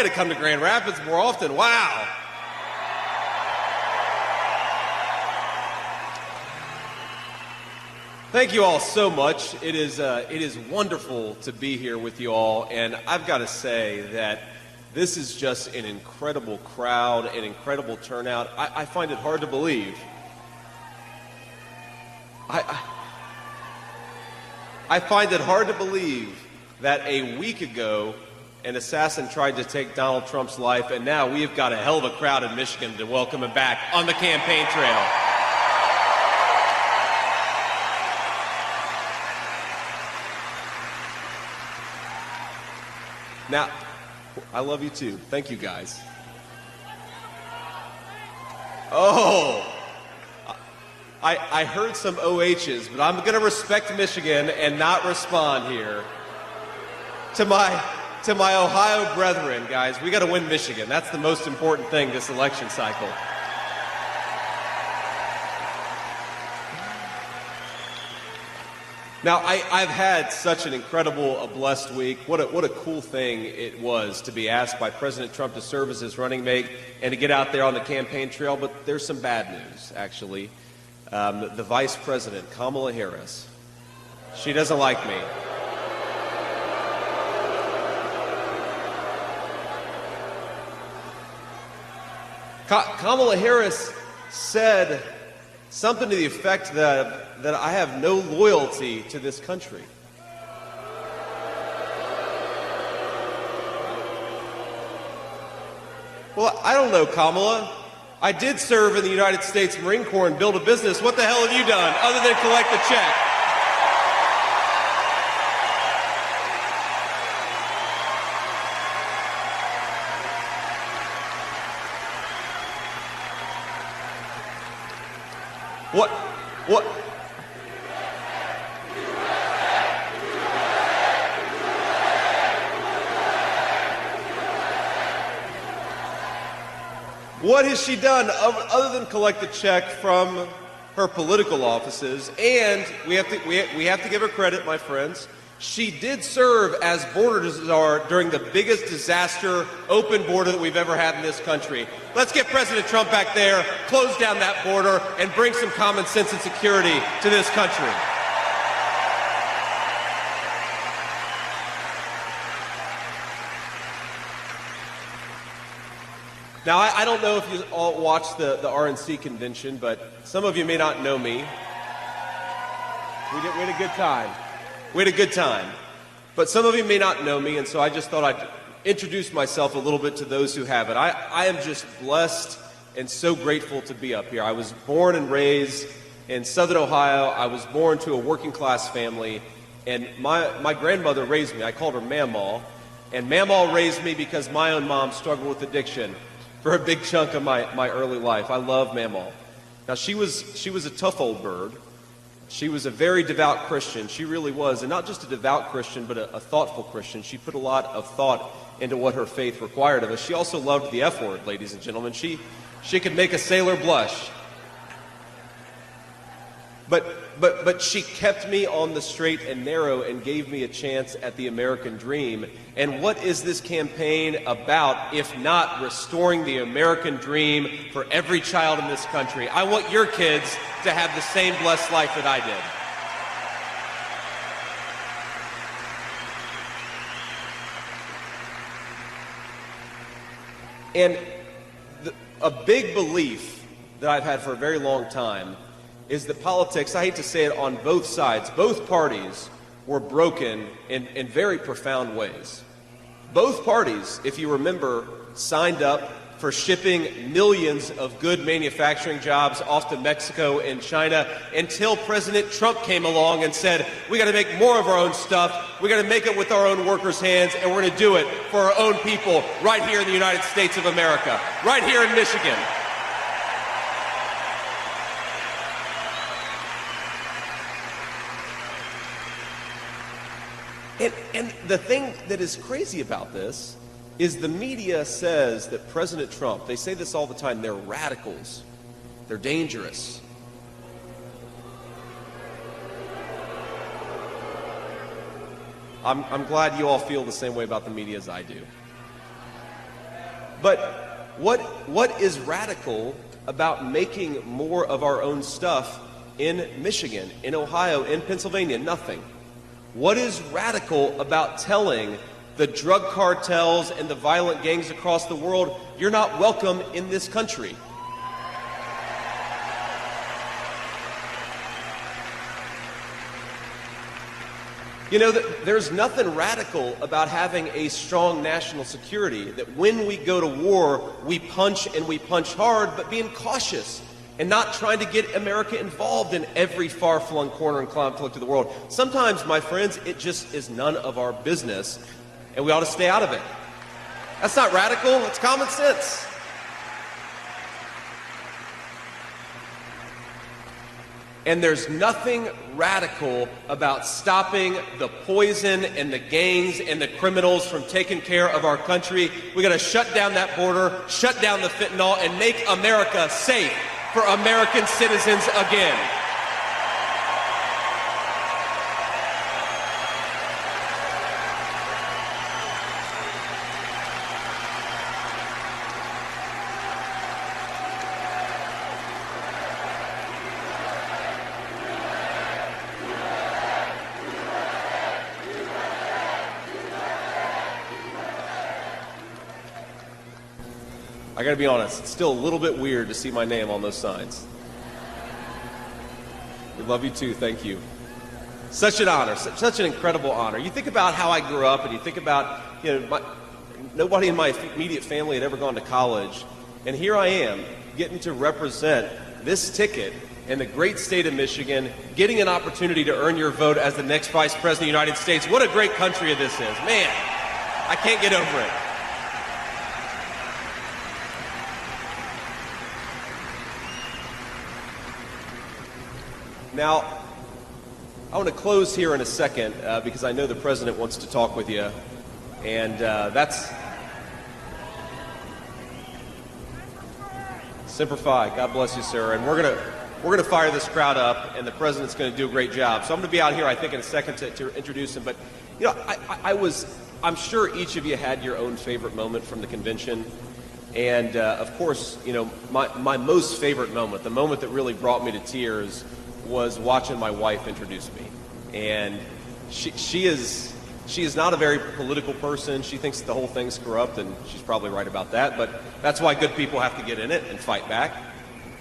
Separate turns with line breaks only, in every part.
got to come to Grand Rapids more often. Wow. Thank you all so much. It is wonderful to be here with you all, and I've got to say that this is just an incredible crowd, an incredible turnout. I find it hard to believe. I find it hard to believe that a week ago an assassin tried to take Donald Trump's life, and now we've got a hell of a crowd in Michigan to welcome him back on the campaign trail. Now, I love you too. Thank you, guys. Oh, I heard some OHs, but I'm going to respect Michigan and not respond here. To my Ohio brethren, guys, we got to win Michigan. That's the most important thing this election cycle. Now, I've had such an incredible, blessed week. What a cool thing it was to be asked by President Trump to serve as his running mate and to get out there on the campaign trail. But there's some bad news, actually. The Vice President, Kamala Harris, she doesn't like me. Kamala Harris said something to the effect that I have no loyalty to this country. Well, I don't know, Kamala. I did serve in the United States Marine Corps and build a business. What the hell have you done other than collect the check? What? What has she done other than collect a check from her political offices? And we have to give her credit, my friends. She did serve as border czar during the biggest disaster open border that we've ever had in this country. Let's get President Trump back there, close down that border, and bring some common sense and security to this country. Now, I don't know if you all watched the RNC convention, but some of you may not know me. We had a good time. We had a good time. But some of you may not know me, and so I just thought I'd introduce myself a little bit to those who haven't. I am just blessed and so grateful to be up here. I was born and raised in Southern Ohio. I was born to a working class family, and my grandmother raised me. I called her Mamaw, and Mamaw raised me because my own mom struggled with addiction for a big chunk of my early life. I love Mamaw. Now, she was a tough old bird. She was a very devout Christian. She really was. And not just a devout Christian, but a thoughtful Christian. She put a lot of thought into what her faith required of us. She also loved the F word, ladies and gentlemen. She could make a sailor blush. But she kept me on the straight and narrow and gave me a chance at the American dream. And what is this campaign about if not restoring the American dream for every child in this country? I want your kids to have the same blessed life that I did. And a big belief that I've had for a very long time is that politics, I hate to say it, on both sides, both parties were broken in very profound ways. Both parties, if you remember, signed up for shipping millions of good manufacturing jobs off to Mexico and China until President Trump came along and said, we got to make more of our own stuff, we got to make it with our own workers' hands, and we're going to do it for our own people right here in the United States of America, right here in Michigan. And the thing that is crazy about this is the media says that President Trump, they say this all the time, they're radicals, they're dangerous. I'm glad you all feel the same way about the media as I do. But what is radical about making more of our own stuff in Michigan, in Ohio, in Pennsylvania? Nothing. What is radical about telling the drug cartels and the violent gangs across the world, you're not welcome in this country? You know, there's nothing radical about having a strong national security, that when we go to war, we punch and we punch hard, but being cautious and not trying to get America involved in every far-flung corner and conflict of the world. Sometimes, my friends, it just is none of our business, and we ought to stay out of it. That's not radical, it's common sense. And there's nothing radical about stopping the poison and the gangs and the criminals from taking care of our country. We got to shut down that border, shut down the fentanyl, and make America safe for American citizens again. I gotta be honest, it's still a little bit weird to see my name on those signs. We love you too, thank you. Such an honor, such an incredible honor. You think about how I grew up, and you think about, nobody in my immediate family had ever gone to college, and here I am, getting to represent this ticket in the great state of Michigan, getting an opportunity to earn your vote as the next Vice President of the United States. What a great country this is. Man, I can't get over it. Now, I want to close here in a second because I know the President wants to talk with you, and that's Semper Fi. God bless you, sir. And we're gonna fire this crowd up, and the President's going to do a great job. So I'm going to be out here, I think, in a second to introduce him. But I'm sure each of you had your own favorite moment from the convention. And of course, my most favorite moment, the moment that really brought me to tears, was watching my wife introduce me. And she is not a very political person. She thinks the whole thing's corrupt, and she's probably right about that, but that's why good people have to get in it and fight back.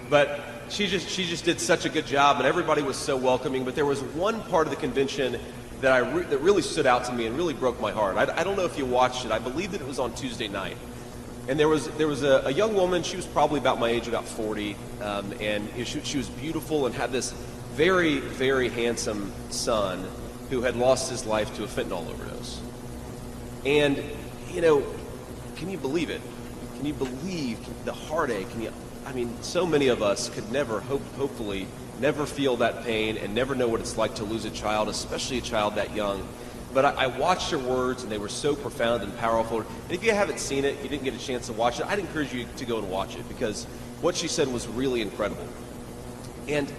But she just did such a good job, and everybody was so welcoming. But there was one part of the convention that really stood out to me and really broke my heart. I don't know if you watched it. I believe that it was on Tuesday night. And there was a young woman. She was probably about my age, about 40, and she was beautiful and had this very, very handsome son who had lost his life to a fentanyl overdose. And, can you believe it? Can you believe the heartache? So many of us could never, hopefully, never feel that pain and never know what it's like to lose a child, especially a child that young. But I watched her words, and they were so profound and powerful. And if you haven't seen it, you didn't get a chance to watch it, I'd encourage you to go and watch it, because what she said was really incredible. And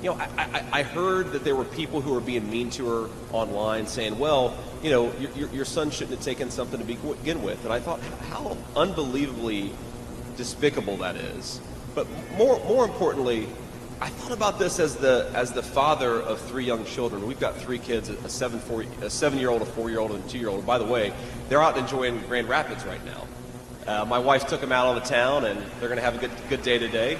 I heard that there were people who were being mean to her online, saying, well, your son shouldn't have taken something to begin with. And I thought, how unbelievably despicable that is. But more importantly, I thought about this as the father of 3 young children. We've got 3 kids, a 7-year-old, a 4-year-old, and a 2-year-old. By the way, they're out enjoying Grand Rapids right now. My wife took them out on the town, and they're going to have a good day today.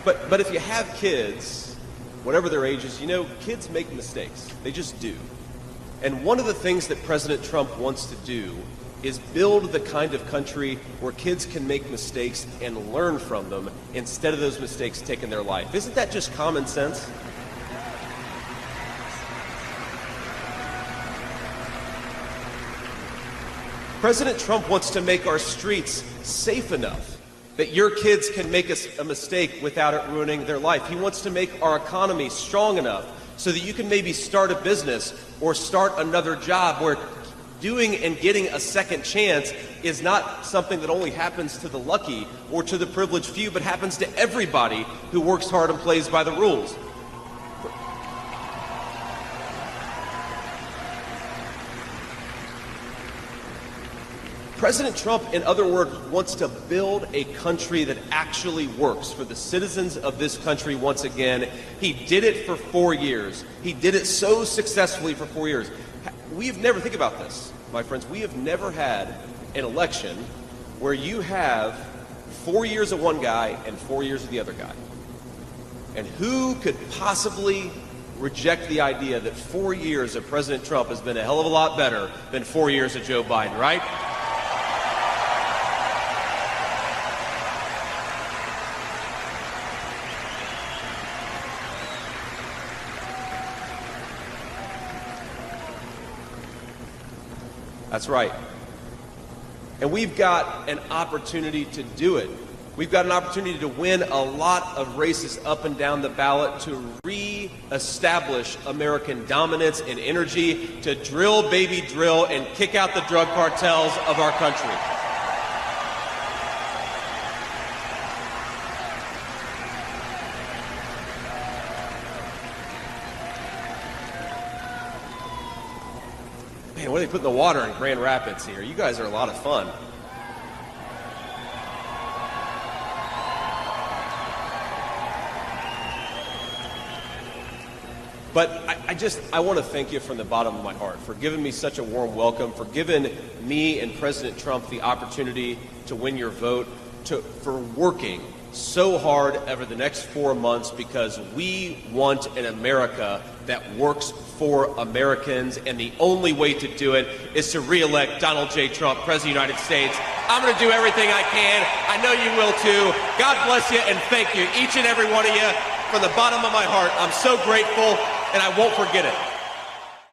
But if you have kids, whatever their ages, kids make mistakes. They just do. And one of the things that President Trump wants to do is build the kind of country where kids can make mistakes and learn from them instead of those mistakes taking their life. Isn't that just common sense? President Trump wants to make our streets safe enough that your kids can make a mistake without it ruining their life. He wants to make our economy strong enough so that you can maybe start a business or start another job, where doing and getting a second chance is not something that only happens to the lucky or to the privileged few, but happens to everybody who works hard and plays by the rules. President Trump, in other words, wants to build a country that actually works for the citizens of this country once again. He did it for 4 years. He did it so successfully for 4 years. We've never, think about this, my friends, we have never had an election where you have 4 years of one guy and 4 years of the other guy. And who could possibly reject the idea that 4 years of President Trump has been a hell of a lot better than 4 years of Joe Biden, right? That's right. And we've got an opportunity to do it. We've got an opportunity to win a lot of races up and down the ballot, to re-establish American dominance in energy, to drill, baby, drill, and kick out the drug cartels of our country. Man, what are they putting the water in Grand Rapids here? You guys are a lot of fun. But I want to thank you from the bottom of my heart for giving me such a warm welcome, for giving me and President Trump the opportunity to win your vote, for working so hard over the next 4 months, because we want an America that works for Americans, and the only way to do it is to re-elect Donald J. Trump, President of the United States. I'm going to do everything I can. I know you will too. God bless you, and thank you, each and every one of you, from the bottom of my heart. I'm so grateful, and I won't forget it.